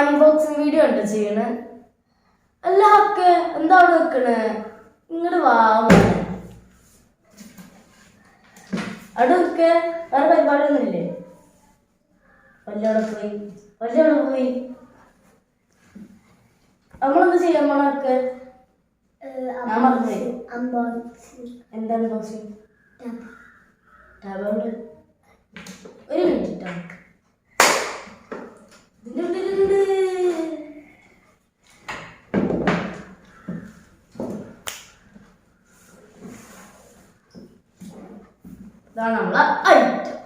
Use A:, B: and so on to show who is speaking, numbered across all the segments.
A: Unboxing video ഉണ്ട് ചെയ്യണേ. അല്ല ഹക്ക് എന്താ അവിടെ നിൽക്കണേ? ഇങ്ങോട്ട് വാ. അവിടെ നിൽക്കേ. വേറെ പരിപാടിയൊന്നുമില്ലേ? വല്ലോടെ പോയി നമ്മളെന്ത് ചെയ്യാൻ പോണ ഹക്ക്? ഞാൻ മറന്നുപോയി. എന്താ അൺബോക്സിങ്? ടാബോണ്ട് ഒരു മിനിറ്റ്. ഇതിൻ്റെ ഉള്ളിലുണ്ട്. ഇതാണ് നമ്മളെ ഐറ്റം.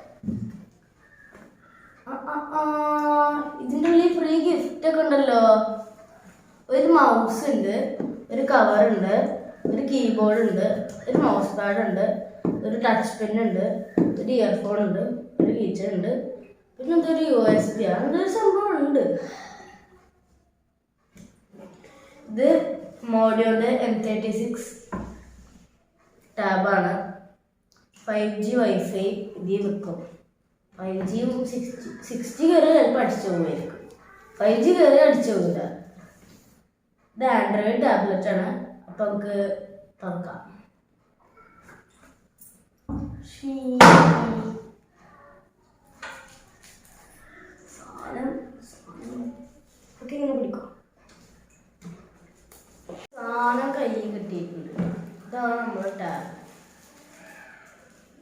A: ഇതിൻ്റെ ഉള്ളിൽ ഫ്രീ ഗിഫ്റ്റ് ഒക്കെ ഉണ്ടല്ലോ. ഒരു മൗസ് ഉണ്ട്, ഒരു കവറുണ്ട്, ഒരു കീബോർഡ് ഉണ്ട്, ഒരു മൗസ് പാഡ് ഉണ്ട്, ഒരു ടച്ച് പെൻ ഉണ്ട്, ഒരു ഇയർഫോൺ ഉണ്ട്, ഒരു കീച്ചൻ ഉണ്ട്, പിന്നെ എന്തൊരു USB എന്തൊരു സംഭവം ഉണ്ട്. ഇത് മോഡിയോന്റെ M36 ടാബാണ്. 5G വൈഫൈ ഇതിൽ വെക്കും. 5Gയും 60 കയറി ചിലപ്പോൾ അടിച്ചു പോകുമായിരിക്കും. 5G കയറി അടിച്ചു പോകില്ല. ഇത് ആൻഡ്രോയിഡ് ടാബ്ലറ്റ് ആണ്. അപ്പം നമുക്ക് തുറക്കാം. ഇങ്ങനെ പിടിക്കും. സാധനം കയ്യിൽ കിട്ടിയിട്ടുണ്ട്. ഇതാണ് നമ്മുടെ ടാബ്.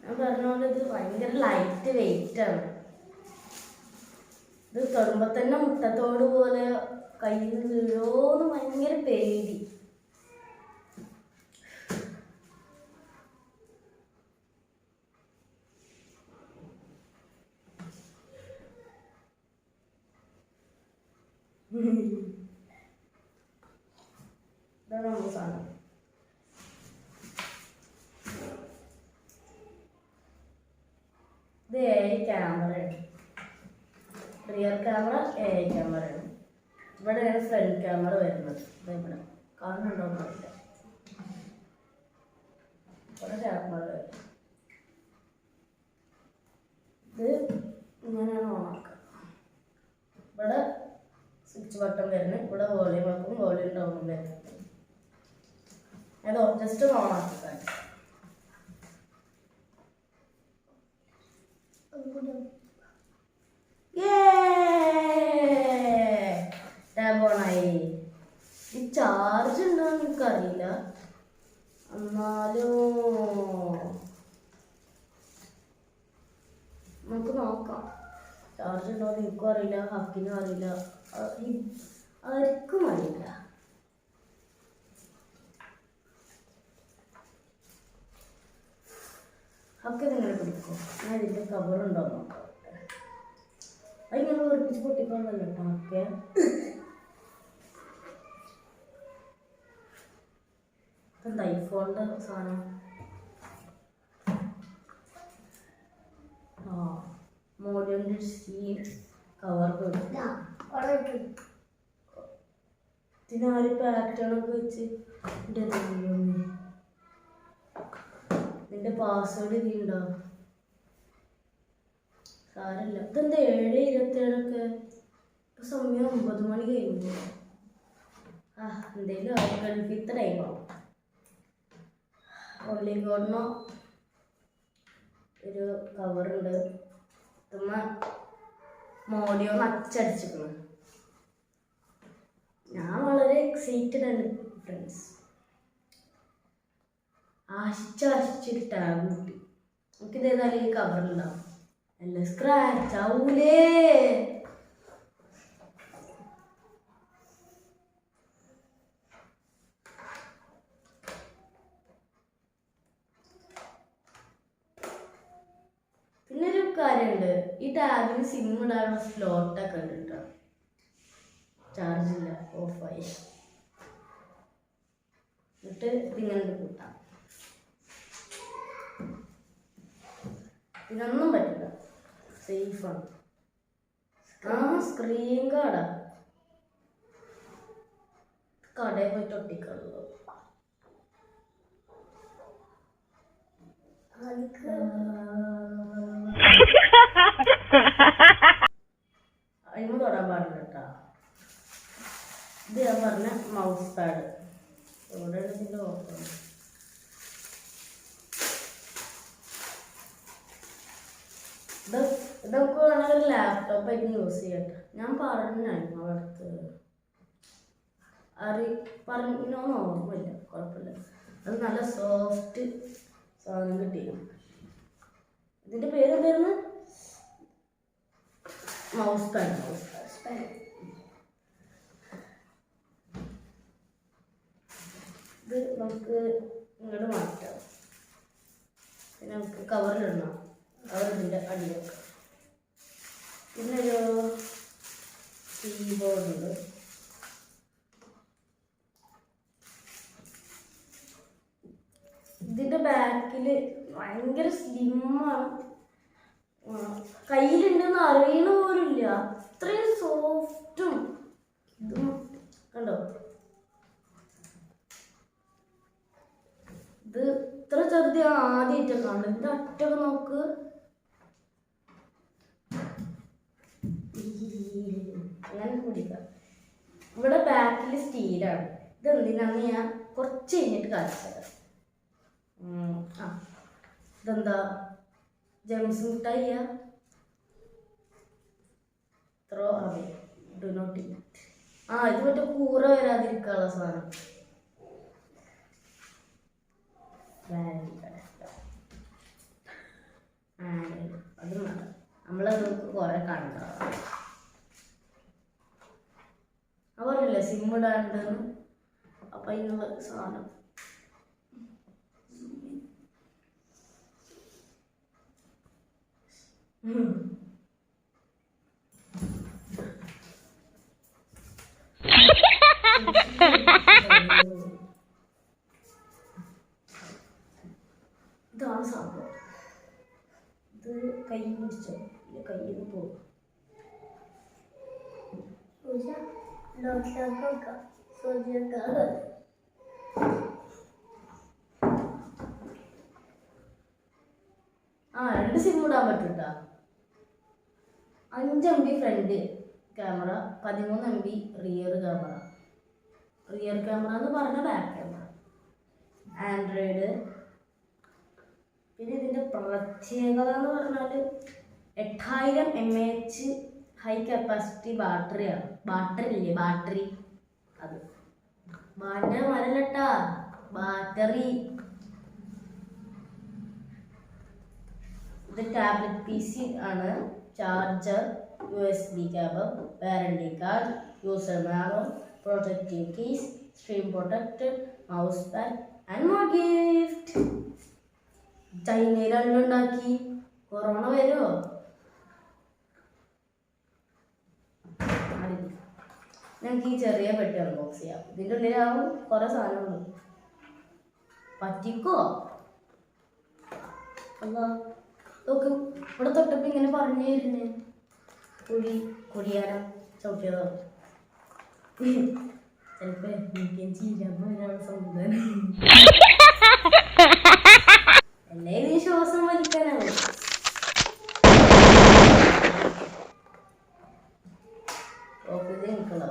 A: ഞാൻ പറഞ്ഞ പോലെ ഇത് ഭയങ്കര ലൈറ്റ് വെയിറ്റ് ആണ്. ഇത് തൊടുമ്പോൾ തന്നെ മുട്ടത്തോട് പോലെ കയ്യിൽ വീഴോന്ന് ഭയങ്കര പേടി. ഇതാണ് നമ്മുടെ സാധനം. ഇത് AI ക്യാമറയാണ്. റിയർ ക്യാമറ AI ക്യാമറയാണ്. ഇവിടെയാണ് ഫ്രണ്ട് ക്യാമറ വരുന്നത്. ഇവിടെ കാണുന്നുണ്ടോ എന്നറിയില്ല. ഇവിടെ ക്യാമറ വരും. ഇത് ഇങ്ങനെയാണ് ഓണാക്കുക. ഇവിടെ സ്വിച്ച് ബട്ടൺ വരുന്നത്. ഇവിടെ വോളിയം വെക്കും, വോളിയം ഡൗണും വരുന്നത്. അതോ ജസ്റ്റ് ഓണാക്കുക. ടാബ് ഓണായി. ഈ ചാർജ് ഉണ്ടോന്ന് എനിക്കറിയില്ല, എന്നാലും നമുക്ക് നോക്കാം. ചാർജ് ഉണ്ടോന്ന് എനിക്കും അറിയില്ല, ഹക്കിനും അറിയില്ല, ആർക്കും അറിയില്ല. ഹക്ക് നിങ്ങളെ പിടിക്കും. ഞാൻ ഇതിൻ്റെ കവറുണ്ടോ നോക്കാം. അത് നിങ്ങൾ ഉറപ്പിച്ച് പൊട്ടിക്കൊള്ളല്ലോ കേട്ടോ ഹക്കെ. എന്താ ഐഫോണിൻ്റെ സാധനം? മോഡിയോൻ്റെ കവർ ഇതിനാല് പാറ്റേണൊക്കെ വെച്ച് നിന്റെ പാസ്വേഡ് ഇതിലുണ്ടോ? സാരമില്ല. ഇതെന്താ 7:27 ഇപ്പം സമയം 9 മണി കഴിഞ്ഞു. എന്തേലും ഗൾഫിത്തെ ടൈമാവും. ഒള്ളിഗോഡിനോ ഒരു കവറുണ്ട്. തുമ്മ മോഡിയോന്ന് അച്ചടിച്ചിരിക്കുന്നു. ഞാൻ വളരെ എക്സൈറ്റഡ് ആണ് ഫ്രണ്ട്സ്. ആശിച്ചൊരു ടാബ് കിട്ടി. നമുക്കിത് ഏതായാലും ഈ കവറുണ്ടാവും. അല്ല സ്ക്രാച്ച് ആവൂലേ? പിന്നൊരു കാര്യമുണ്ട്, ഈ ടാബിന് സിം ഇടാനുള്ള സ്ലോട്ടൊക്കെ ഉണ്ട് കേട്ടോ. ചാർജില്ല, ഓഫായി. എന്നിട്ട് ഇതിങ്ങനെ കൂട്ടാം. ഇതിനൊന്നും പറ്റില്ല, സേഫാണ്. സ്ക്രീൻ കാർഡാ. കടയിൽ പോയിട്ട് ഒട്ടിക്കുള്ളൂ. അതിന് തൊടാൻ പാടില്ല കേട്ടോ. ഇത് ഞാൻ പറഞ്ഞ മൗസ് പാഡ്. എവിടെയാണ് ഇതിൻ്റെ ഓപ്പൺ? ഇതൊക്കെ വേണമെങ്കിൽ ഒരു ലാപ്ടോപ്പായിട്ട് യൂസ് ചെയ്യട്ടെ. ഞാൻ പറഞ്ഞായിരുന്നു അവിടുത്തെ പറഞ്ഞോന്ന് ഓർമ്മയില്ല, കുഴപ്പമില്ല. അത് നല്ല സോഫ്റ്റ് സാധനം കിട്ടിയിരുന്നു. ഇതിൻ്റെ പേരെന്തായിരുന്നു? Mouse pad. ഇത് നമുക്ക് ഇങ്ങോട്ട് മാറ്റാം. പിന്നെ നമുക്ക് കവറിലിടണം. കവറിൻ്റെ അടി വെക്കാം. പിന്നെ ഒരു കീബോർഡുണ്ട്. ഇതിൻ്റെ ബാക്കിൽ ഭയങ്കര സ്ലിമ്മാണ്. കയ്യിലുണ്ടെന്ന് അറിയണ പോലില്ല, അത്രയും സോഫ്റ്റും. ഇതും കണ്ടോ, ഇത് ഇത്ര ചെറുത് ആദ്യമായിട്ട് കാണും. ഇത് അറ്റൊക്കെ നോക്ക്. അങ്ങനെ കുടിക്കാം. ഇവിടെ ബാക്കിൽ സ്റ്റീലാണ്. ഇത് എന്തിനാന്ന് ഞാൻ കുറച്ച് കഴിഞ്ഞിട്ട് കാണിച്ചത്. ഇതെന്താ? ജെംസ് മിഠായിയ. Throw away, do not eat. ഇത് മറ്റേ കൂറ വരാതിരിക്കാനുള്ള സാധനം. അത് നമ്മളത് കുറെ കണ്ട അവരല്ലേ സിമ്മിടാണ്ടെന്ന്. അപ്പം അതിനുള്ള സാധനം ഇതാണ് സംഭവം. ഇത് കൈ പിടിച്ചോ, കയ്യിൽ നിന്ന് പോകും. രണ്ട് സിം ഇടാൻ പറ്റൂട്ട. 5 MB front camera, 13 MB rear camera. Rear camera എന്ന് പറഞ്ഞ ബാക്ക് ക്യാമറ. ആൻഡ്രോയിഡ്. പിന്നെ ഇതിൻ്റെ പ്രത്യേകത എന്ന് പറഞ്ഞാൽ 8000 mAh ഹൈ കപ്പാസിറ്റി ബാറ്ററിയാണ്. ബാറ്ററി അത് മരല്ലട്ടാ, ബാറ്ററി. ഇത് ടാബ്ലറ്റ് PC ആണ്. Charger, USB cable, warranty card, user manual, protective case, screen protector, mouse pad and more gift. ചൈനയിലുണ്ടാക്കി. കൊറോണ വരുമോ? ഞങ്ങൾക്ക് ഈ ചെറിയ പെട്ടി അൺബോക്സ് ചെയ്യാം. ഇതിൻ്റെ ഉള്ളിലാവും കുറേ സാധനങ്ങളുണ്ട്. പറ്റിക്കോ? അല്ലാ നോക്ക്, ഇവിടെ തൊട്ടപ്പോൾ ഇങ്ങനെ പറഞ്ഞു തരുന്നേ. കുഴിയാരം ചവിട്ടിയതോ ചിലപ്പോൾ എനിക്ക് ചീരപ്പോൾ ഒരാൾ സംവിധാനം എന്നെ ഇത് ശ്വാസം വലിക്കാനാവും. ഓക്കെ നിൽക്കണോ?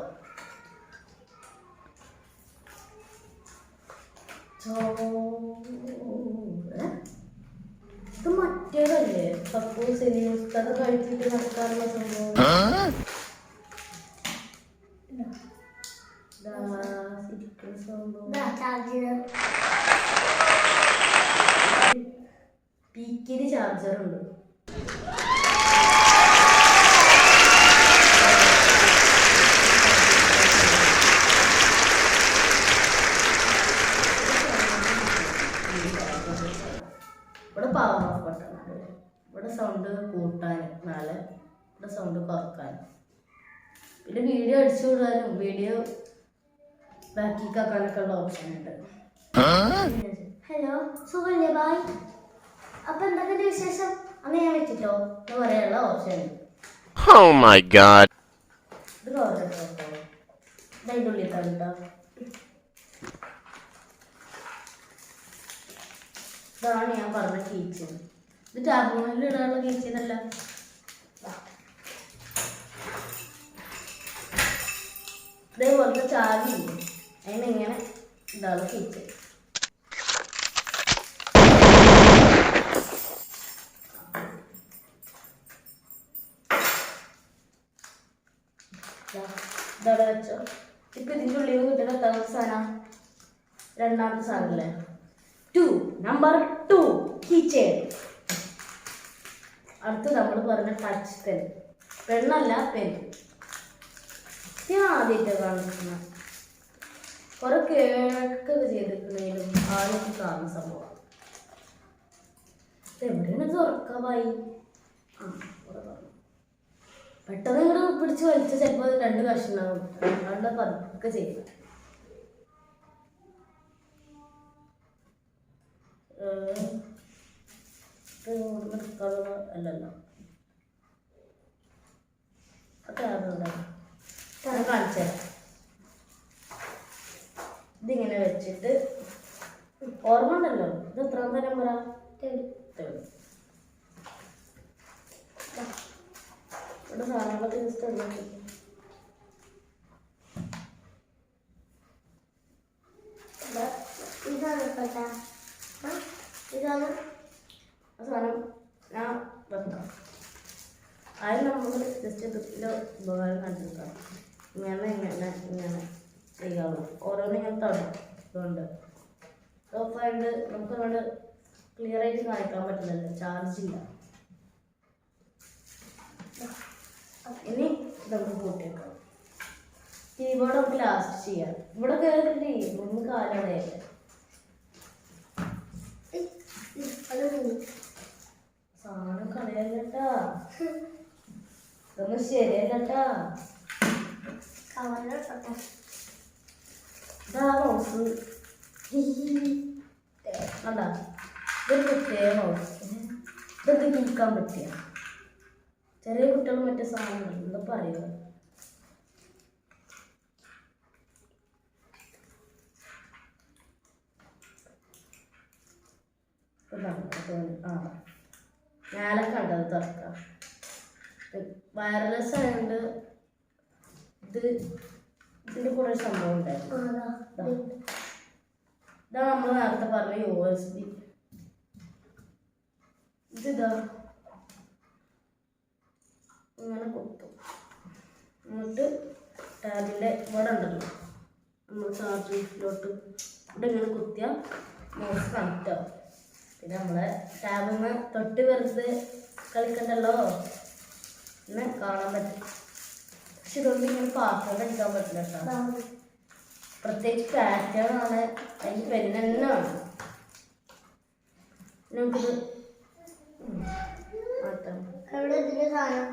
A: ഇത് മറ്റേതല്ലേ? സപ്പോസ് ന്യൂസ് കഴിച്ചിട്ട് നടക്കാനുള്ള സംഭവം. പീക്കിന് ചാർജറുണ്ട്. ഇവിടെ പവർ ഓഫ് ബട്ടൺ. ഇവിടെ സൗണ്ട് കൂട്ടാൻ നാല്, ഇവിടെ സൗണ്ട് കുറക്കാൻ. പിന്നെ വീഡിയോ അടിച്ചു വിടാനും വീഡിയോ ബാക്കിക്കാക്കാനൊക്കെ ഉള്ള ഓപ്ഷൻ ഉണ്ട്. ഹലോ, സുഖല്ലേ ബായ്? അപ്പൊ എന്തൊക്കെ വിശേഷം? അന്ന് ഞാൻ വെച്ചിട്ടോ എന്ന് പറയാനുള്ള ഓപ്ഷൻ ഉണ്ട്. ഇത് കവറിട്ടോ, ഇതിൻ്റെ ഉള്ളിൽ കേട്ടോ. ഇതാണ് ഞാൻ പറഞ്ഞ കീച്ചൻ. ഇത് ടാബ്ലോണിൽ ഇടാനുള്ള കീച്ചനല്ല. ഇതേപോലത്തെ ചാവിയുണ്ട്, അതിനിങ്ങനെ ഇതാണ് കിച്ചൺ. ഇതവിടെ വെച്ചോ. ഇപ്പൊ ഇതിൻ്റെ ഉള്ളിൽ കിട്ടുന്ന എത്രാമത്തെ സാധനം? രണ്ടാമത്തെ സാധനല്ലേ? Number 2 keychain. അടുത്ത് നമ്മൾ പറഞ്ഞ ടച്ച് പെൻ. പെണ്ണല്ല, പെൻ. ഞാൻ ആദ്യമായിട്ട് കാണിക്കുന്ന കുറെ കേക്കൊക്കെ ചെയ്തിരിക്കുന്നതിലും ആദ്യമായിട്ട് കാണുന്ന സംഭവമാണ്. എവിടെയാണ് തുറക്കാവായി? പെട്ടെന്ന് ഇങ്ങോട്ട് പിടിച്ച് വലിച്ച ചിലപ്പോൾ 2 കഷ്ണമാകും. അതുകൊണ്ട് പതുക്കെ ചെയ്യുന്നത്. അല്ലല്ലോ, കാണിച്ചു തരാം. ഇതിങ്ങനെ വെച്ചിട്ട് ഓർമ്മ ഉണ്ടല്ലോ, ഇത് എത്രാമത്തെ നമ്പറാ? 3. ഇവിടെ സാധനങ്ങളൊക്കെ ജസ്റ്റ് ഉണ്ടാക്കി. ഇതാണ് സാധനം. ഞാൻ വെക്കാം. ആദ്യം നമ്മൾ ജസ്റ്റ് ഇതിൻ്റെ ഉപകാരം കണ്ടിരിക്കാം. ഇങ്ങനെ ചെയ്യാവുള്ളൂ. ഓരോന്നും ഇങ്ങനെ തുടങ്ങുന്നുണ്ട്. ഓഫായിട്ട് നമുക്കങ്ങോട്ട് ക്ലിയർ ആയിട്ട് കാണിക്കാൻ പറ്റുന്നില്ല, ചാർജ് ഇല്ല. ഇനി നമുക്ക് കൂട്ടിയേക്കാം. കീബോർഡ് നമുക്ക് ലാസ്റ്റ് ചെയ്യാം. ഇവിടെ കയറിയില്ലേ, ഒന്ന് കാലടയല്ലേ. സാധനം കളയല്ലട്ടാ, ഇതൊന്നും ശരിയല്ലട്ടാ. ഇതാ മൗസ്. കണ്ടാ, ഇതൊരു പ്രത്യേക മൗസ്. ഇതൊക്കെ നീക്കാൻ പറ്റിയ ചെറിയ കുട്ടികൾ മറ്റേ സാധനങ്ങൾ എന്താ പറയുക. ഞാനൊക്കെ കണ്ടത് തുറക്കാം. വയർലെസ് ആയതുകൊണ്ട് ഇതിൻ്റെ കുറേ സംഭവം ഉണ്ടായിരുന്നു. ഇതാണ് നമ്മൾ നേരത്തെ പറഞ്ഞ USB. ഇതാ ഇങ്ങനെ കുത്തും. എന്നിട്ട് ടാബിൻ്റെ ഇവിടെ ഉണ്ടല്ലോ, നമ്മൾ ചാർജിലോട്ട് ഇവിടെ ഇങ്ങനെ കുത്തിയാൽ മൗസ് കണക്റ്റ് ആവും. പിന്നെ നമ്മളെ ടാബിന് തൊട്ട് വെറുതെ കളിക്കണ്ടല്ലോ എന്ന് കാണാൻ പറ്റും. പക്ഷെ ഇതൊന്നും ഇങ്ങനെ പാസ്വേഡ് എടുക്കാൻ പറ്റില്ല കേട്ടോ. പ്രത്യേകിച്ച് പാറ്റേൺ ആണ്, അതിന് പെന്ന് തന്നെ വേണം. നമുക്കിത് മാറ്റാം. എവിടെ ഇതിൻ്റെ സാധനം?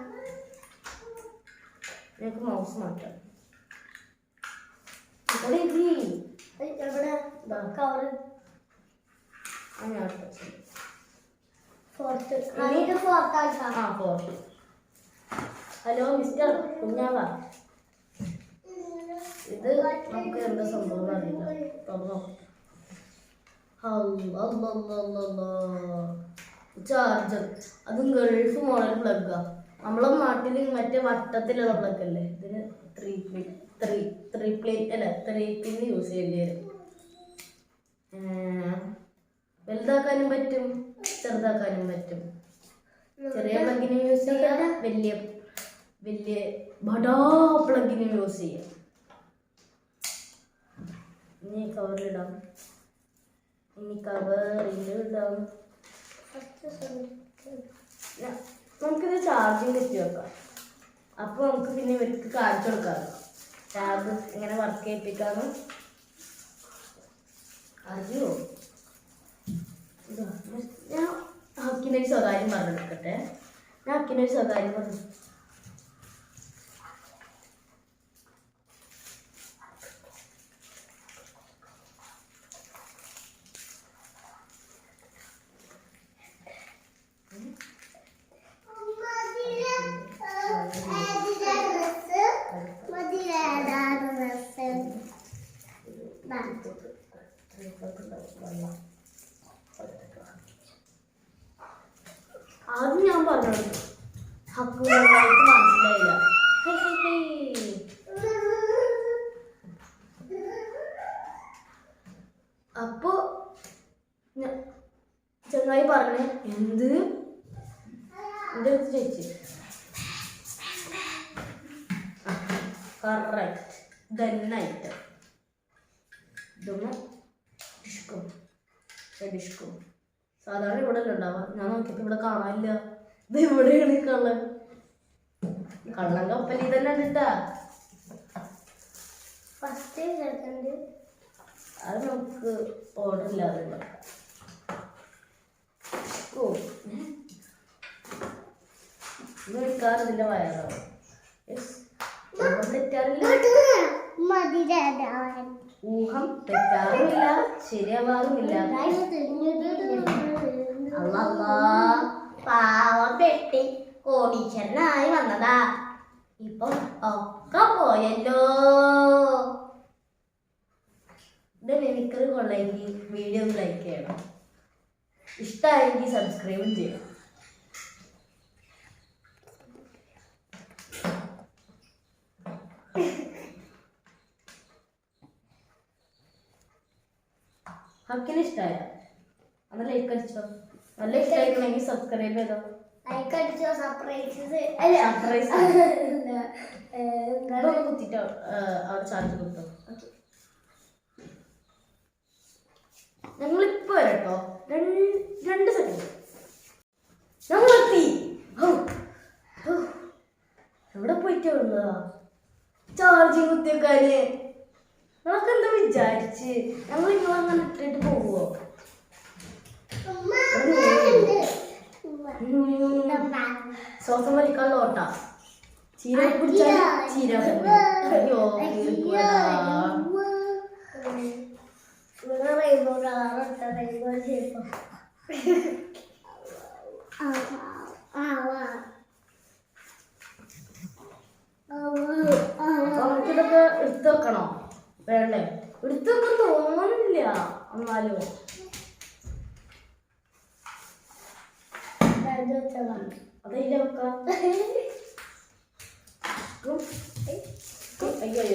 A: നമുക്ക് മൗസ് മാറ്റാം. എവിടെ കവർ? ഹലോ മിസ്റ്റർ കുഞ്ഞാവ, ഇത് നമുക്ക് എന്താ സംഭവം അറിയില്ല. ചാർജർ, അതും ഗൾഫ് മോഡൽ പ്ലഗാ. നമ്മളെ നാട്ടിൽ മറ്റേ വട്ടത്തിലുള്ള പ്ലഗ് അല്ലേ, ഇതിന് 3 പിൻ യൂസ് ചെയ്യേണ്ടി വരും. വലുതാക്കാനും പറ്റും, ചെറുതാക്കാനും പറ്റും. ചെറിയ പ്ലഗിന് യൂസ് ചെയ്യാം, വലിയ ബഡാ പ്ലഗിന് യൂസ് ചെയ്യാം. ഇനി കവറിലിടാം. നമുക്കിത് ചാർജിങ് വെച്ച് വെക്കാം. അപ്പോൾ നമുക്ക് പിന്നെ ഇവർക്ക് കാണിച്ചു കൊടുക്കാം ടാബ് ഇങ്ങനെ വർക്ക് ചെയ്യിപ്പിക്കാനും. അറിയോ, ഞാൻ ഹക്കിനൊരു സ്വകാര്യം പറഞ്ഞെടുക്കട്ടെ. ഞാൻ ഹക്കിനൊരു സ്വകാര്യം പറഞ്ഞു. ആദ്യം ഞാൻ പറഞ്ഞത് ഹക്കുമായിട്ട് മനസ്സിലായില്ല. അപ്പോ ചങ്ങായി പറഞ്ഞു എന്ത് എൻ്റെ അടുത്ത് ചോദിച്ചു. കറക്റ്റ് ഇതന്നായിട്ട് ഇതൊന്ന് ഡിഷ്കും സാധാരണ ഇവിടെ ഉണ്ടാവാം. ഞാൻ നോക്കിയപ്പോൾ ഇവിടെ കാണാനില്ല. ഇത് ഇവിടെയാണ് കള്ളം കപ്പലി തന്നെ ഉണ്ടാ. ഫസ്റ്റ് അത് നമുക്ക് ഓർഡർ ഇല്ലാതെ കഴിക്കാറില്ല. വയറാവും. തെറ്റാറില്ല, ഊഹം തെറ്റാറുമില്ല, ശരിയാവാറുമില്ല. പാവം പെട്ടി കോടീശ്വരനായി വന്നതാ, ഇപ്പൊ ഒക്കെ പോയല്ലോ. ഇത് മിമിക്രി കൊള്ളെങ്കിൽ വീഡിയോ ലൈക്ക് ചെയ്യണം, ഇഷ്ടമായെങ്കിൽ സബ്സ്ക്രൈബും ചെയ്യണം. ഹക്കിന് ഇഷ്ടമായ അന്ന് ലൈക്ക് അടിച്ചോ. നല്ല ഇഷ്ടമായിക്കണമെങ്കിൽ സബ്സ്ക്രൈബ് ചെയ്തോ. ലൈക്ക് അടിച്ചോ. സർപ്രൈസ് കുത്തിട്ടോ അവിടെ ചാർജ് കൊടുത്തോ. ഞങ്ങളിപ്പോ വരട്ടോ, 2 സെക്കൻഡ്. ഞങ്ങളെത്തി. എവിടെ പോയിട്ട് വന്നതാ ചാർജ് കുത്തിവെക്കാന്. ഞങ്ങൾക്ക് എന്താ വിചാരിച്ച് ഞങ്ങൾ നിങ്ങളങ്ങനെ ഇട്ടിട്ട് പോവോ? ശ്വാസം വലിക്കാനുള്ള ഓട്ടാ. ചീര പിടിച്ചാൽ ചീര. അയ്യോ നമുക്കിതൊക്കെ എടുത്തു വെക്കണോ? വേണ്ടേ? എടുത്തു വെക്കാൻ തോന്നുന്നില്ല. എന്നാലും അതല്ലേ വെക്കാം. അയ്യോ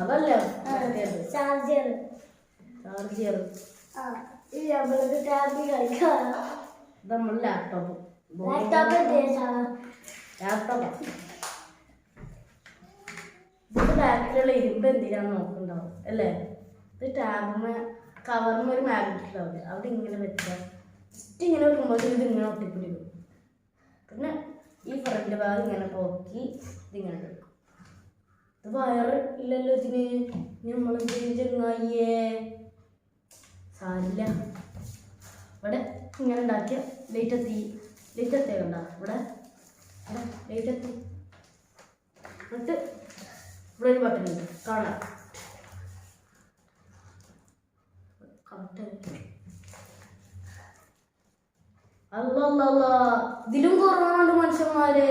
A: അതല്ല ചാർജർ. നമ്മൾ ലാപ്ടോപ്പ് ഇത് ബാക്കിലുള്ള ഇരുമ്പ് എന്തിനാന്ന് നോക്കുന്നുണ്ടാവും അല്ലേ? ഇത് ടാബിന് കവറിന് ഒരു മാഗ്നറ്റ് ഉണ്ടാവില്ല, അവിടെ ഇങ്ങനെ വെച്ചാൽ ജസ്റ്റ് ഇങ്ങനെ വെക്കുമ്പോൾ ഇത് ഇങ്ങനെ ഒട്ടിപ്പിടിക്കും. പിന്നെ ഈ ഫ്രണ്ട് ഭാഗം ഇങ്ങനെ പോക്കി ഇതിങ്ങനെ എടുക്കും. ഇത് വയറ് ഇല്ലല്ലോ ഇതിന്. നമ്മൾ ചെങ്ങായിയേ സാരില്ല. ഇവിടെ ഇങ്ങനെ ഉണ്ടാക്കിയ ലൈറ്റ് എത്തിയ കണ്ട ഇവിടെ ലൈറ്റ് എത്തി. എന്നിട്ട് ഇവിടെ ഒരു ബട്ടൺ ഉണ്ട് കാണാം. അല്ല ഇതിലും കുറവാണ് മനുഷ്യന്മാര്.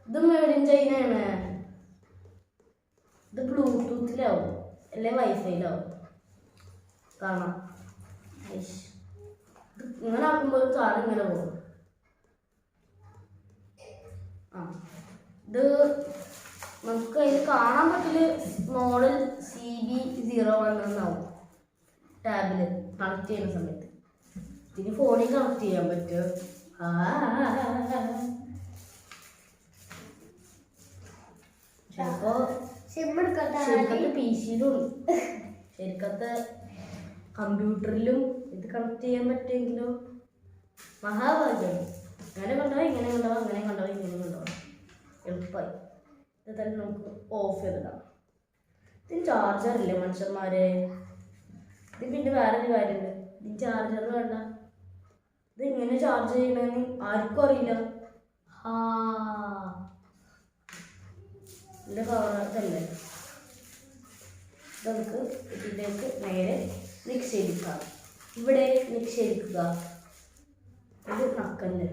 A: ഇത് മേഡ് ഇൻ ചൈനയാണ്. ഇത് ബ്ലൂടൂത്തിലാവും അല്ലെ വൈഫൈയിലാവും കാണാം. ഇങ്ങനെ ആക്കുമ്പോൾ കാറ് ഇങ്ങനെ പോകും. ഇത് നമുക്ക് അതിൽ കാണാൻ പറ്റില്ല. മോഡൽ CB01 എന്നാവും ടാബിൽ കണക്ട് ചെയ്യുന്ന സമയത്ത്. ഇതിന് ഫോണിൽ കണക്ട് ചെയ്യാൻ പറ്റുമോ? ശരിക്കത്തെ PC-യിലും ശരിക്കത്തെ കമ്പ്യൂട്ടറിലും ഇത് കണക്ട് ചെയ്യാൻ പറ്റുമെങ്കിലോ മഹാഭാഗ്യമാണ്. അങ്ങനെ കണ്ടാവും ഇങ്ങനെ കണ്ടാവും അങ്ങനെ കണ്ടാവും ഇങ്ങനെ കണ്ടാവും. എളുപ്പമായി. ഇത് തന്നെ നമുക്ക് ഓഫ് ചെയ്തിടാം. ഇതിന് ചാർജറില്ലേ മനുഷ്യന്മാരെ? ഇത് പിന്നെ വേറൊരു കാര്യമുണ്ട്. ഇതിന് ചാർജർ വേണ്ട. ഇത് ഇങ്ങനെ ചാർജ് ചെയ്യണമെന്ന് ആർക്കും അറിയില്ല. ഇതിൻ്റെ കവറല്ലേ നമുക്ക് ഇതിലേക്ക് നേരെ നിക്ഷേപിക്കാം. ഇവിടെ നിക്ഷേപിക്കുക. ഇത് നക്കല്ലേ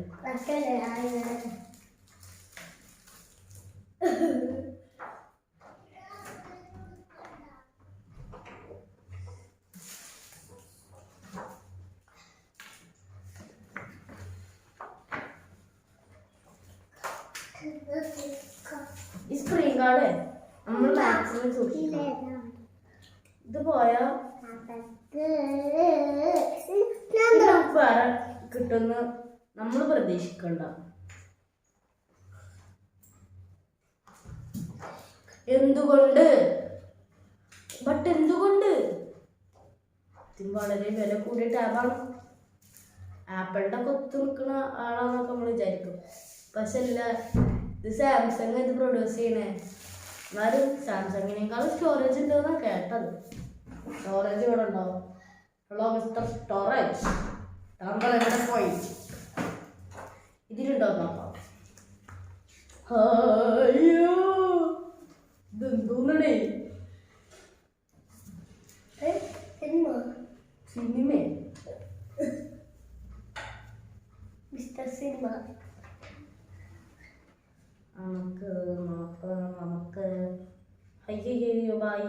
A: ഈ സ്ക്രീൻ ഗാർഡ് നമ്മൾ മാക്സിമം സൂക്ഷിക്കണം. ഇത് പോയാൽ വേറെ കിട്ടുന്ന നമ്മൾ പ്രതീക്ഷിക്കണ്ട. എന്തുകൊണ്ട് ഇത് വളരെ വില കൂടിയ ടാബാണ്. ആപ്പിളിന്റെ കൊത്തു നിൽക്കുന്ന ആളാന്നൊക്കെ നമ്മൾ വിചാരിക്കും. പക്ഷെ അല്ല, ഇത് സാംസങ് ഇത് പ്രൊഡ്യൂസ് ചെയ്യണേ. എന്നാലും സാംസങ്ങിനേക്കാളും സ്റ്റോറേജ് ഉണ്ടെന്നാണ് കേട്ടത്. സ്റ്റോറേജ് ഇവിടെ ഉണ്ടാവും. ഹലോ മിസ്റ്റർ സ്റ്റോറേജ്, താങ്കൾ എവിടെ പോയി? ഇതിലുണ്ടോ നോക്കാം. അയ്യോ, ഇതെന്തോന്നടേ? Cinema mister cinema. നമുക്ക് അയ്യോ ബായ്,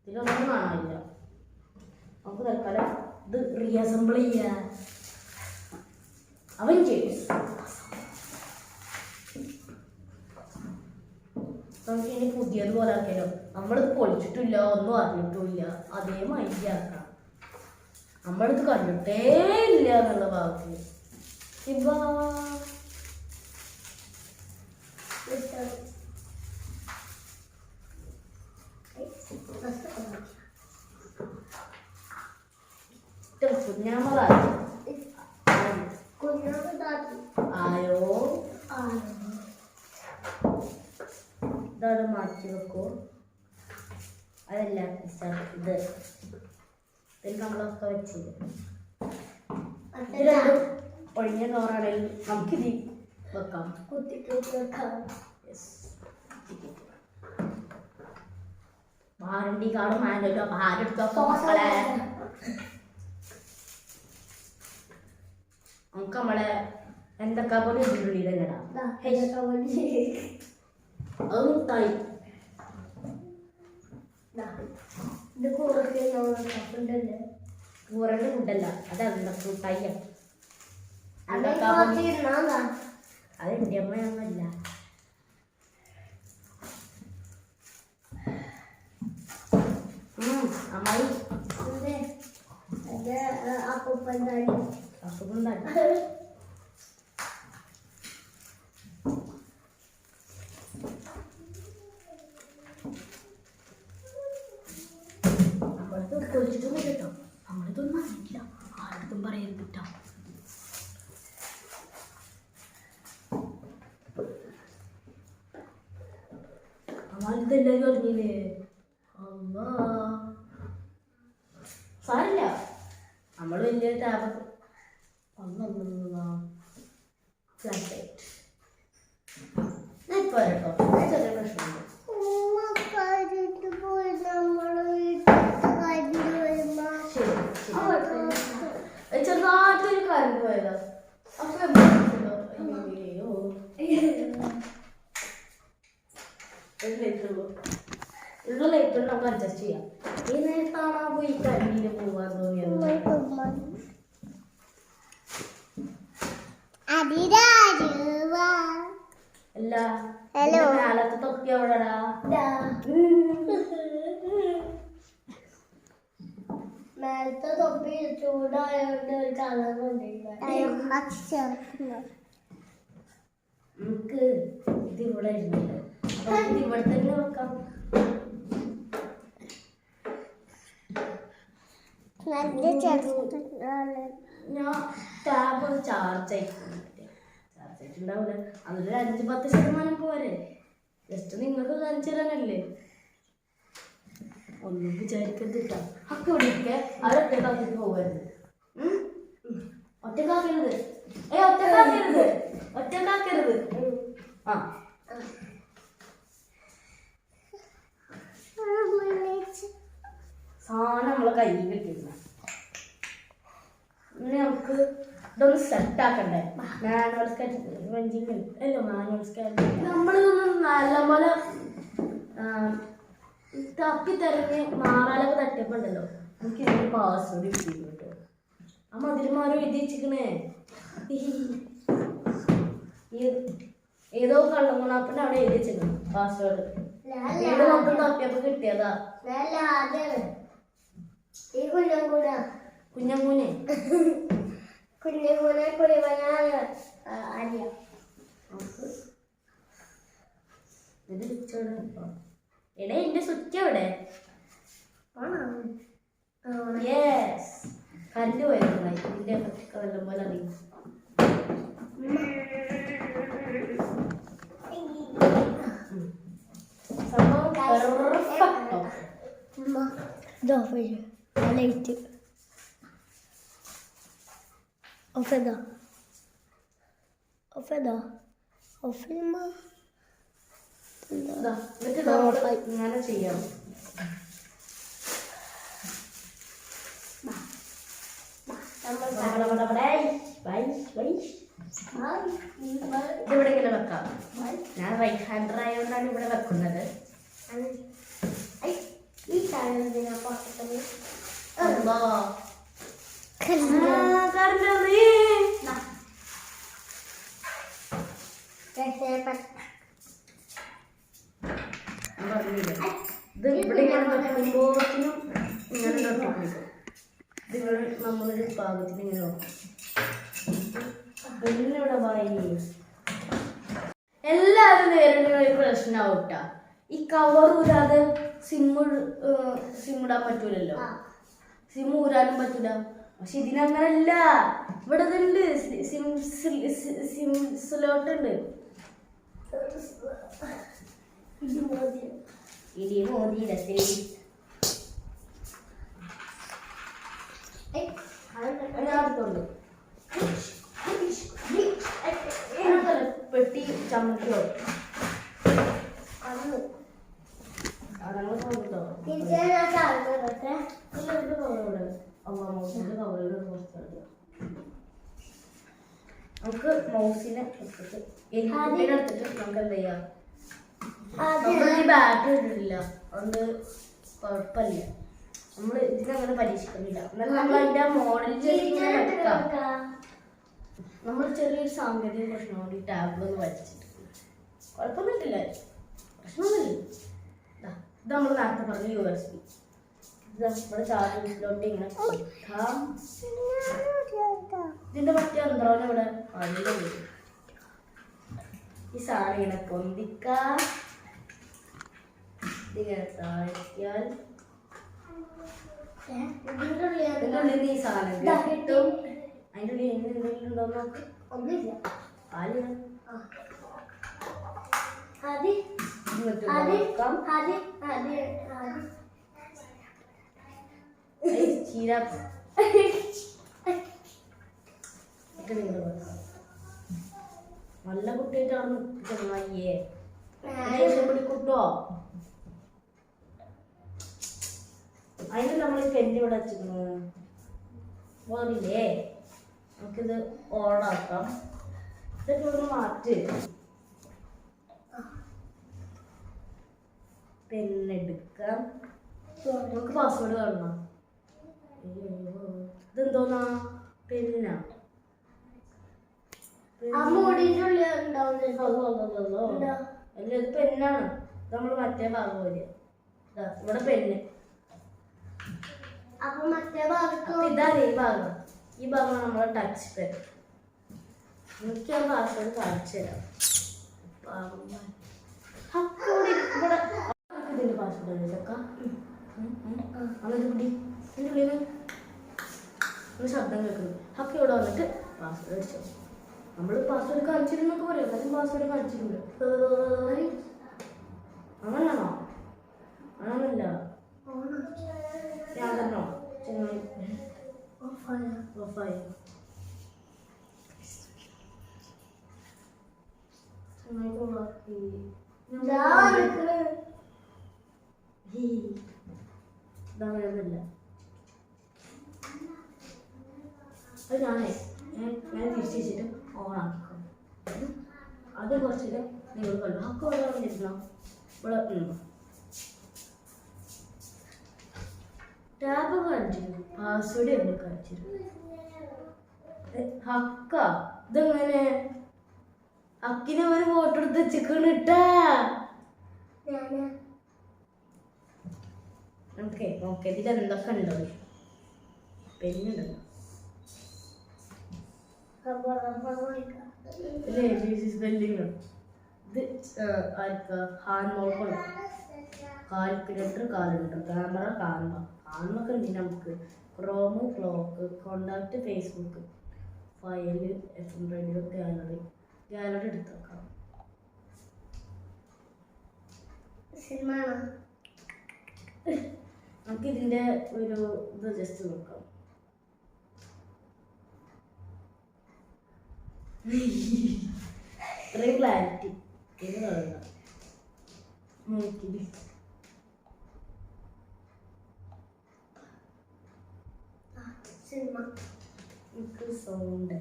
A: ഇതിലൊന്നും കാണാനില്ല. നമുക്ക് തൽക്കാലം ഇത് റീഅസംബിൾ ചെയ്യാം. അവഞ്ചേഴ്സ് നമുക്ക് ഇനി പുതിയതുപോലെ ആക്കിയാലോ. നമ്മളിത് പൊളിച്ചിട്ടില്ല, ഒന്നും അറിഞ്ഞിട്ടുമില്ല, അതേ മൈൻഡ് ആക്കാം. നമ്മളിത് കണ്ടിട്ടേ ഇല്ല എന്നുള്ള ഭാഗത്ത് ഇപ്പൊ ആയോ ഇതാണ് മാറ്റി വെക്കോ. അതല്ല ഇത് നമ്മളൊക്കെ വെച്ചത് ഒഴിഞ്ഞ കവറാണെങ്കിൽ നമുക്കിത് വെക്കാം. വാറണ്ടി കാർഡ് മാനല്ലോ, ആരെടുത്തൊക്കെ മക്കളെ. നമുക്ക് നമ്മളെ എന്തൊക്കെ പോലെ ഇതിനുള്ളിലെടാ. അത് മുട്ടായി. ഇത് കൂറന്റെ ഫുഡല്ല, അതല്ല മുട്ടായി. അതെന്റെ അമ്മയൊന്നുമല്ല. അമ്മായി അപ്പൂപ്പന്താടി നമ്മളിത് പൊളിച്ചിട്ടൊന്നും കേട്ടോ. നമ്മളിതൊന്നും അറിയില്ല, ആർക്കും പറയരുത് കേട്ടോ. അമ്മാലിതെല്ലാവരും അറിഞ്ഞില്ലേ? അമ്മാ സാരില്ല, നമ്മൾ വലിയ ടാബ് ഫ്ലാഷ് ലൈറ്റ് ഇപ്പൊ കേട്ടോ. ചെറിയ പ്രശ്നമുണ്ട്. ചെറുതായിട്ടൊരു കറണ്ട് പോയതാ. അപ്പൊ ഉള്ള ലൈറ്റ് നമുക്ക് അഡ്ജസ്റ്റ് ചെയ്യാം. ഈ നേരത്താണാ പോയി കറണ്ടിന് പോവാൻ തോന്നിയത്. അല്ല കാലത്ത് തൊപ്പി എവിടെടാ? മേലത്തെ തൊപ്പി ചൂടായോണ്ട് ഒരു കളർ നമുക്ക് ഇത് ഇവിടെ ഇരുന്നില്ല. ഇത് ഇവിടെ തന്നെ വെക്കാം. ഞാൻ ടാബ് ചാർജ് ആയിട്ടുണ്ടാവില്ല. അതൊരു 5-10% പോരെ. ജസ്റ്റ് നിങ്ങൾക്ക് കാണിച്ചു തരാനല്ലേ. ഒന്നും വിചാരിക്കരുത് കേട്ടോ. ഒക്കെ ഇവിടെയൊക്കെ അവരൊറ്റക്കാക്കിട്ട് പോകരുത്. ഒറ്റക്കാക്കരുത്. ഒറ്റക്കാക്കരുത്. ആ സാധനം നമ്മളെ കയ്യിൽ കിട്ടിയിരുന്ന ഇനി നമുക്ക് ഇതൊന്ന് സെറ്റ് ആക്കണ്ടേ. മാനുവൽ സ്കാനിങ് അല്ലോ, മാനുവൽ സ്കാനിങ് നമ്മളിതൊന്നും നല്ലപോലെ തപ്പി തിരഞ്ഞ് മാറാലൊക്കെ തട്ടിയപ്പോണ്ടല്ലോ നമുക്ക് ഇതിന് പാസ്വേഡ് കിട്ടിയിരുന്നു കേട്ടോ. ആ മതിലുമാരും എഴുതി വെച്ചിക്കണേ. ഏതോ കള്ളമുണാപ്പിന്റെ അവിടെ എഴുതി വെച്ചിരുന്നു പാസ്വേഡ്. വീട് മൊത്തം തപ്പിയപ്പോ കിട്ടിയതാ. കുഞ്ഞമ്മൂനെ എടേ എന്റെ സ്വിച്ച് എവിടെ? കല്ല് പോയിരുന്നു ഇതിന്റെ പറ്റിയൊക്കെ നല്ലപോലെ അറിയും.
B: ലൈറ്റ് ഓഫേതാ
A: ഇങ്ങനെ ചെയ്യാം. ഇതിവിടെ ഇങ്ങനെ വെക്കാം. ഞാൻ റൈറ്റ് ഹാൻഡർ ആയതുകൊണ്ടാണ് ഇവിടെ വെക്കുന്നത്. ഇത് ഇവിടെ ഇങ്ങനെ വെക്കുമ്പോഴത്തിനും ഇങ്ങനെ തൊട്ടിപ്പിടിക്കും. ഇത് നമ്മളൊരു പാകത്തിന് ഇങ്ങനെ നോക്കും. ഇവിടെ വായി എല്ലാവരും നേരിടുന്ന ഒരു പ്രശ്നമാവട്ട. ഈ കവർ ഊരാതെ സിമ്മിടാൻ പറ്റൂലല്ലോ. സിം ഊരാനും പറ്റൂല. പക്ഷെ ഇതിനങ്ങനല്ല. ഇവിടെ ഇതുണ്ട്, സിം സ്ലോട്ട് ഉണ്ട്. ഇടി മോദിരത്തിൽ അടുത്തുണ്ട് പെട്ടി ചമക്കോ നമുക്ക് മൗസിനെ എടുത്തിട്ട് നമുക്ക് എന്ത് ചെയ്യാം? ബാറ്റ് ഇട്ടിട്ടില്ല, അതുകൊണ്ട് കുഴപ്പമില്ല. നമ്മൾ ഇതിനങ്ങനെ പരീക്ഷിക്കുന്നില്ല. എന്നാലും നമ്മൾ അതിന്റെ മോഡൽ വെക്കാം. നമ്മൾ ചെറിയൊരു സാങ്കേതിക പ്രശ്നം കൊണ്ട് ഈ ടാബിലൊന്ന് വലിച്ചിട്ട് കുഴപ്പമൊന്നുമില്ല, പ്രശ്നമൊന്നുമില്ല. ഇത് നമ്മൾ നേരത്തെ പറഞ്ഞ USB. ഇത് നമ്മുടെ ചാർജിലോട്ട് ഇങ്ങനെ കൊടുക്കാം. ഇതിന്റെ മറ്റേ യന്ത്രം ഇവിടെ അതിൻ്റെ ഈ സാധനം ഇങ്ങനെ പൊന്തിക്കാം. ഇതിങ്ങനെ താഴ്ത്തിയാൽ ഇതിൻ്റെ ഉള്ളിൽ ഈ സാധനം കിട്ടും. അതിൻ്റെ ഉള്ളിൽ എന്തെങ്കിലും ഉണ്ടോ നോക്ക്. ഒന്നുമില്ല. നല്ല കുട്ടിയായിട്ടാണ് ചെങ്ങായിയെ പിടിക്കൂട്ടോ. അതിന് നമ്മൾ പെന്ന് ഇവിടെ വെച്ചിരിക്കുന്നത് പോരില്ലേ. നമുക്കിത് ഓണാക്കാം. ഇതൊക്കെ ഇവിടെ മാറ്റ്. പെന്നെടുക്കാം. നമുക്ക് പാസ്വേഡ് കാണണം. ഇതെന്തോന്നാ? പെന്നാ? അല്ല, ഇത് പെന്നാണ്. നമ്മൾ മറ്റേ ഭാഗം പോലെ ഇവിടെ പെന്ന്. ഇതാണ് ഈ ഭാഗം. ഈ ഭാഗമാണ് നമ്മളെ ടച്ച് പെൻ. എനിക്ക് ആ പാസ്വേഡ് കാണിച്ചു തരാം. ഇതിന്റെ പാസ്വേഡ് ചക്ക അങ്ങോട്ട് ഇതിൻ്റെ ഉള്ളിൽ ഒരു ശബ്ദം കേൾക്കുന്നു. ഹക്ക് ഇവിടെ വന്നിട്ട് പാസ്വേഡ് അടിച്ചോ. നമ്മൾ പാസ്വേഡ് കാണിച്ചിരുന്നൊക്കെ പറയും. എന്നാലും പാസ്വേഡ് കാണിച്ചിട്ടുണ്ട്. അങ്ങനെയാണോ? അങ്ങനല്ല, ഞാൻ തന്നോ ചെങ്ങായി ഓഫായി. ഇതങ്ങനെയൊന്നുമില്ല. അത് ഞാനേ ഞാൻ തിരിച്ചു വെച്ചിട്ട് ഓണാക്കിക്കോ. അത് കുറച്ചിട്ട് നിങ്ങൾ കണ്ടു. ഹക്ക് ഇവിടെ വന്നിരുന്നോ? ഇവിടെ ടാബ് കാണിച്ചിരുന്നു, പാസ്വേഡ് എന്നെ കാണിച്ചിരുന്നു. ഹക്ക ഇതെങ്ങനെ? അക്കിനെ ഒരു ഫോട്ടോ എടുത്ത് വെച്ചിക്കണ് ഇട്ടാ. നമുക്ക് നോക്കാം ഇതിൽ എന്തൊക്കെ ഉണ്ടോ. പെണ്ണുണ്ടല്ലോ സ്പെല്ലിങ്. ഇത് ആർക്കാ? ഹാൻമോൾക്കുള്ള കാൽക്കുലേറ്റർ, കാലണ്ടർ, ക്യാമറ, കാണുമ്പൊക്കെ എന്തിനാ നമുക്ക് chrome, clock, contact, Facebook, file, FM radio, gallery എടുത്ത് വെക്കാം.
B: സിനിമ
A: നമുക്ക് ഇതിൻ്റെ ഒരു ഇത് ജസ്റ്റ് നോക്കാം. ഇത്രയും ക്ലാരിറ്റി ഇത് കാണുക.
B: സിനിമ
A: നമുക്ക് സൗണ്ട്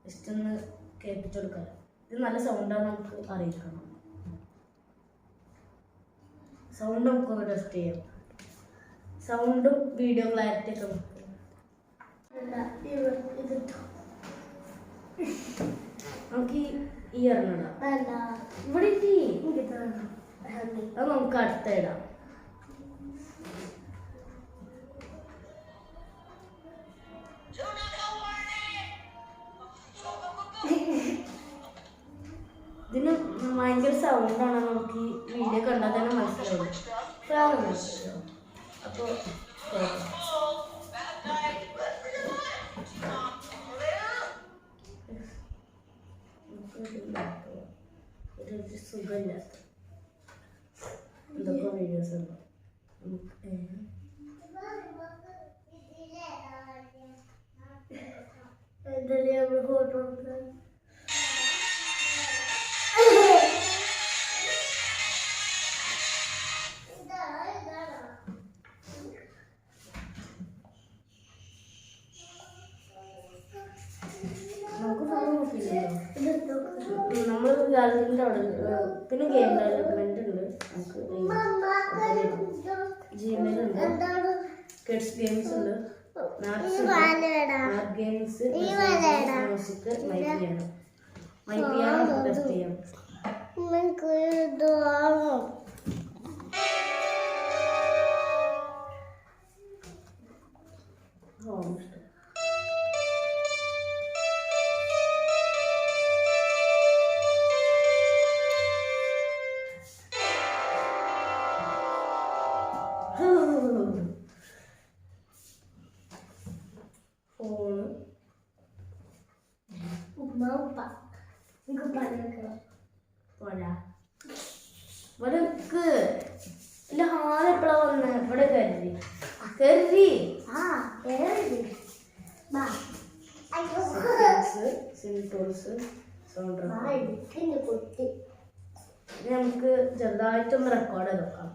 A: ജസ്റ്റ് ഒന്ന് കേൾപ്പിച്ചു കൊടുക്കാം. ഇത് നല്ല സൗണ്ടാണ് നമുക്ക് അറിയിക്കണം. സൗണ്ട് നമുക്കൊന്ന് ടെസ്റ്റ് ചെയ്യാം. സൗണ്ടും വീഡിയോ ക്ലാരിറ്റി ഒക്കെ നമുക്ക് ഈ ഇറങ്ങിടാം. ഇവിടെ അത് നമുക്ക് അടുത്ത ഇടാം. ഇതിന് ഭയങ്കര സൗണ്ടാണ്. നമുക്ക് ഈ വീഡിയോ കണ്ടാൽ തന്നെ മനസ്സിലാവും. അപ്പോൾ ഒരു സുഖമില്ലാത്ത എന്തൊക്കെ വീഡിയോസ് ഉണ്ടോ നമുക്ക്.
B: എന്തായാലും ഫോട്ടോ
A: നമ്മൾ ഗാലറിൻ്റെ അവിടെ പിന്നെ ഗെയിം ഡെവലപ്മെന്റ് ഉണ്ട്. നമുക്ക് ജിമെയിൽ ഉണ്ട്, കിഡ്സ് ഗെയിംസ് ഉണ്ട്, maths games, music, my piano test ചെയ്യാം. ഫോണ് പോരാ. ഇവിടെ ഇല്ല ഹാൾ എപ്പോഴാ വന്ന്? ഇവിടെ കരുതി സിംടോൾസ് സൗണ്ട് നമുക്ക് ചെറുതായിട്ടൊന്ന് റെക്കോർഡ് ചെയ്ത് നോക്കാം.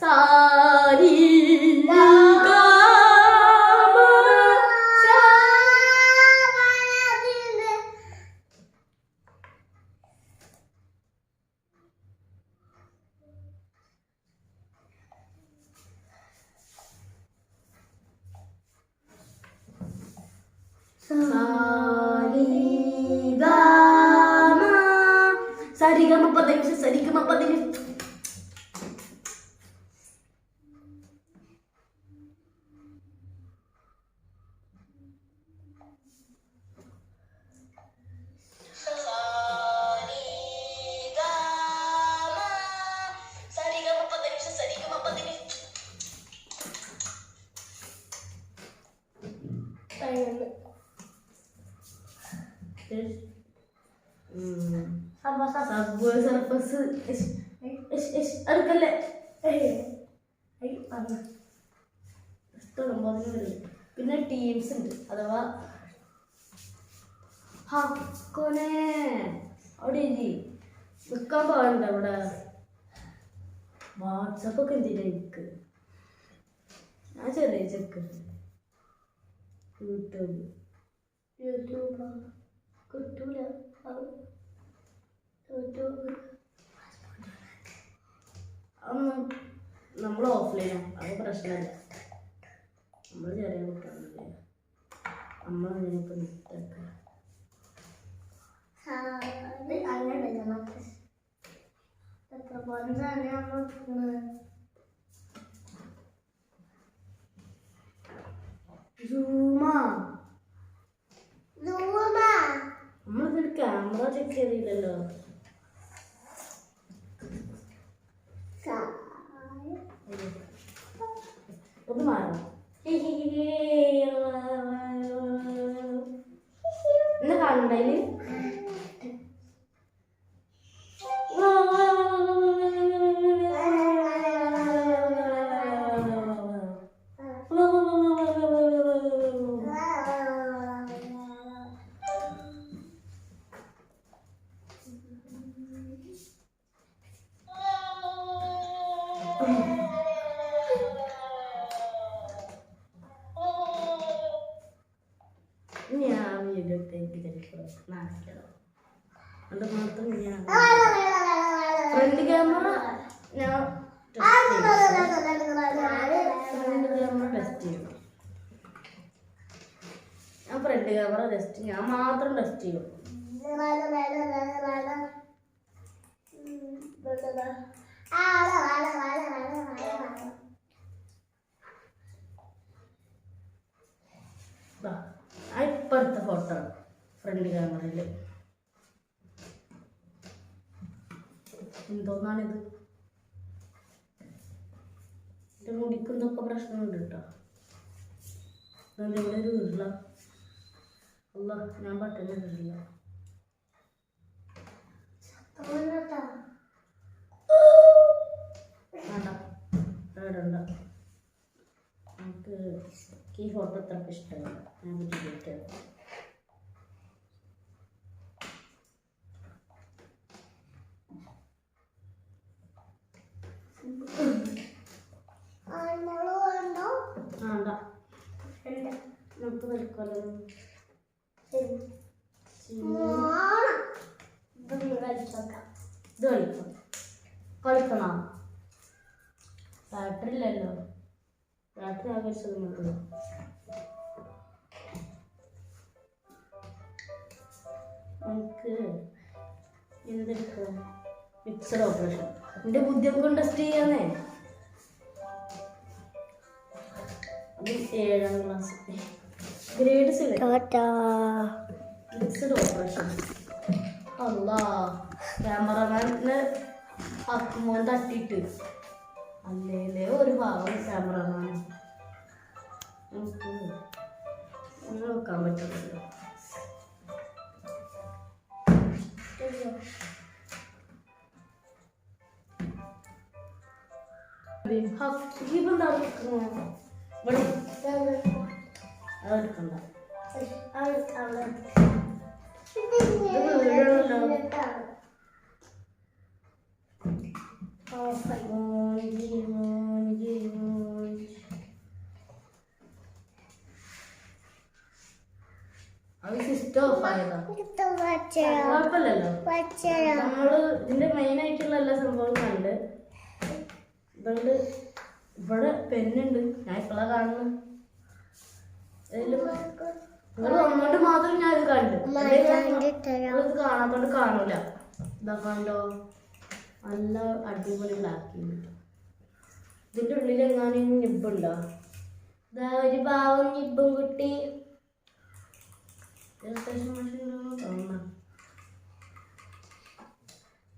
A: സാരി സരിഗമ പദനി സർഫസ് അടുക്കല്ലേ. പിന്നെ ടീംസ് ഉണ്ട്, അഥവാ ഹക്കോനെ അവിടെ ഇല്ലേ നിൽക്കാൻ പാടുണ്ട്. അവിടെ വാട്സപ്പൊക്കെ എന്തിനാ എനിക്ക്? ഞാൻ ചെറിയ ചെക്ക് യൂട്യൂബ് കിട്ടൂല. അതൊന്നും നമ്മൾ ഓഫ്ലൈനാണ്, അത് പ്രശ്നമല്ല. നമ്മൾ ചെറിയ കുട്ടികളല്ലേ. നമ്മളതിനൊക്കെ നിർത്തിയൊക്കെ
B: അങ്ങനെ നമുക്ക് എത്ര പൊന്താണ് നമ്മൾ
A: നമ്മളിതൊരു ക്യാമറ ചെക്ക് ചെയ്തില്ലല്ലോ. ഒന്ന് മാറും ഇന്ന് കണ്ടതില് ഞാൻ വീഡിയോ നാശിക്കണം. അത് മാത്രം ഞാൻ ഫ്രണ്ട് ക്യാമറ ഞാൻ ഫ്രണ്ട് ക്യാമറ ടെസ്റ്റ് ചെയ്യണം. ഞാൻ ഫ്രണ്ട് ക്യാമറ ടെസ്റ്റ് ഞാൻ മാത്രം ടെസ്റ്റ് ചെയ്യും. ഇപ്പോഴത്തെ ഫോട്ടോ ഫ്രണ്ട് ക്യാമറയിൽ എന്തോന്നാണിത്? എൻ്റെ മുടിക്കുന്നൊക്കെ പ്രശ്നമുണ്ട് കേട്ടോ. ഇവിടെ ഒരു ഉരുള അല്ല, ഞാൻ പറ്റുന്ന ഉരുള വേണ്ട. നമുക്ക് ഈ ഫോട്ടോ അത്രയ്ക്ക് ഇഷ്ടമല്ല. ഞാൻ ഡിലീറ്റ് വേണ്ട. നമുക്ക് കളിക്കാലോ. ഇത് കളിക്കണോ? ബാറ്ററി ഇല്ലല്ലോ. ബാറ്ററി ആവശ്യം നമുക്ക് നമുക്ക് എന്തെടുക്കാം? Mixed operation. എൻ്റെ ബുദ്ധിയൊക്കെ കൊണ്ട് ടെസ്റ്റ് ചെയ്യാന്നേ. അത് 7ാം ക്ലാസ് ഗ്രേഡ് 7 മിക്സഡ് ഓപ്പറേഷൻ. അല്ലാ, ക്യാമറമാനെ അക്കുമോൻ തട്ടിയിട്ട് അല്ലേ ഒരു ഭാഗം ക്യാമറമാൻ നമുക്ക് അങ്ങനെ വെക്കാൻ പറ്റില്ലല്ലോ. കുഴപ്പമില്ലല്ലോ. നമ്മള് ഇതിന്റെ മെയിൻ ആയിട്ടുള്ള എല്ലാ സംഭവവും കണ്ട് ഇതുകൊണ്ട് ഇവിടെ പെന്നുണ്ട്. ഞാൻ ഇപ്പോഴാ കാണുന്നു. നിങ്ങൾ വന്നോണ്ട് മാത്രം ഞാൻ ഇത് കണ്ടു. ഇത് കാണാത്തോണ്ട് കാണൂല. ഇതാ കണ്ടോ, നല്ല അടിപൊളി ബ്ലാക്ക്. ഇതിന്റെ ഉള്ളിൽ എങ്ങാനും നിബുണ്ടോ? ഇതാ ഒരു പാവം നിബും കുട്ടി.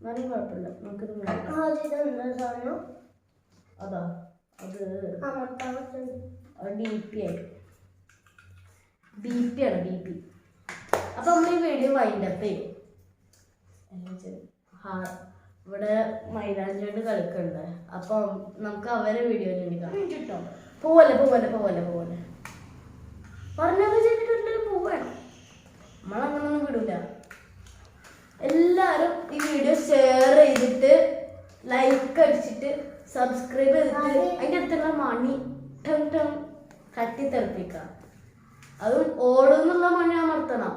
A: എന്നാലും കുഴപ്പമില്ല. നമുക്കിത് അതാ അത് DP ആയി. DP ആണ്, DP. അപ്പൊ നമ്മൾ ഈ വീഡിയോ വൈൻഡപ്പ് ചെയ്യും. ഇവിടെ മൈലാഞ്ചോട് കളിക്കുന്നുണ്ട്. അപ്പൊ നമുക്ക് അവരെ വീഡിയോ കാണാം കേട്ടോ. പോവല്ലേ പറഞ്ഞത് ചെയ്തിട്ടുണ്ട്. പോവാണ്. നമ്മളങ്ങനൊന്നും വിടൂല. എല്ലാവരും ഈ വീഡിയോ ഷെയർ ചെയ്തിട്ട് ലൈക്ക് അടിച്ചിട്ട് സബ്സ്ക്രൈബ് ചെയ്തിട്ട് അതിൻ്റെ അടുത്തുള്ള മണി തട്ടി തെറിപ്പിക്കാം. അതും ഓടുന്നുള്ള മണി അമർത്തണം.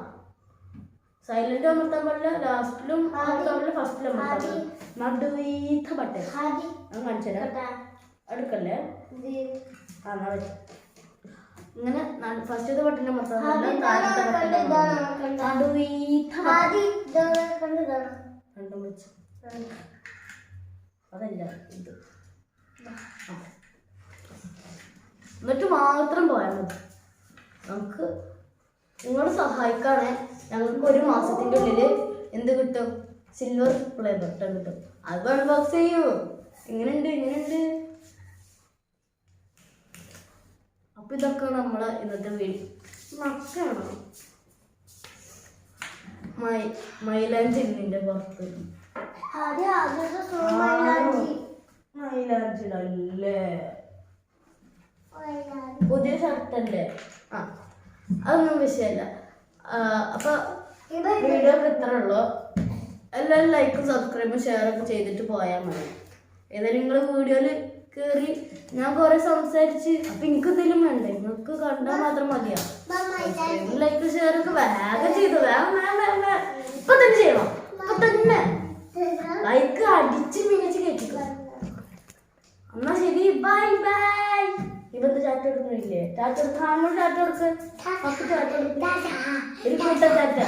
A: സൈലന്റ് അമർത്താൻ പാടില്ല. ലാസ്റ്റിലും അമർത്താൻ പാടില്ല, ഫസ്റ്റിലും അമർത്താൻ പാടില്ല. നടുവീത്ത ബട്ടൺ ഞാൻ കാണിച്ചു തരാം. അടുക്കല്ലേ? ഇങ്ങനെ ഫസ്റ്റത്തെ ബട്ടന്റെ മൊത്തം
B: ആദ്യം ഇതാണ് ആക്കണ്ടേ, ഇതാണ് ആക്കണ്ടേ. ആദ്യം ഇതാണ് ആക്കണ്ടേ, ഇതാണ്.
A: രണ്ടും വെച്ച് അതല്ല ഇത് ആ. എന്നിട്ട് മാത്രം പോയാൽ മതി. നമുക്ക് നിങ്ങളെ സഹായിക്കാണ്. ഞങ്ങൾക്ക് ഒരു മാസത്തിൻ്റെ ഉള്ളിൽ എന്ത് കിട്ടും? സിൽവർ പ്ലേ ബട്ടൺ കിട്ടും. അത് അൺബോക്സ് ചെയ്യൂ. ഇങ്ങനെയുണ്ട്. അപ്പൊ ഇതൊക്കെ നമ്മളെ ഇന്നത്തെ വീഡിയോ. മക്കാണോ മൈലാഞ്ചി ഇതിന്റെ പുറത്ത്
B: ആദ്യം ആദ്യത്തെ സോമൈലാഞ്ചി.
A: മൈലാഞ്ചിടല്ലേ? പുതിയ ഷർട്ടല്ലേ? ആ, അതൊന്നും വിഷയമല്ല. അപ്പൊ വീഡിയോ ഇത്ര ഉള്ളു. എല്ലാവരും ലൈക്കും സബ്സ്ക്രൈബും ഷെയറൊക്കെ ചെയ്തിട്ട് പോയാൽ മതി. ഏതായാലും നിങ്ങൾ വീഡിയോയിൽ കയറി ഞാൻ കുറെ സംസാരിച്ച് അപ്പൊ എനിക്ക് എന്തെങ്കിലും വേണ്ടേ? നിങ്ങൾക്ക് കണ്ടാൽ മാത്രം മതിയാ. ലൈക്ക് ഷെയറൊക്കെ വേഗം ചെയ്തു. വേഗം ഇപ്പൊ തന്നെ ചെയ്യണം. ഇപ്പൊ തന്നെ ലൈക്ക് അടിച്ച് മികച്ച് കേട്ടിക്കോ. എന്നാ ശരി, ബൈ ബൈ. ഇവന്ത് ചാറ്റ് എടുക്കുന്നില്ലേ? ചാറ്റ് എടുക്കാനോ? ചാറ്റ് എടുക്ക്. ചാറ്റ് എടുക്ക്. ഒരു കൂട്ടം ചാറ്റ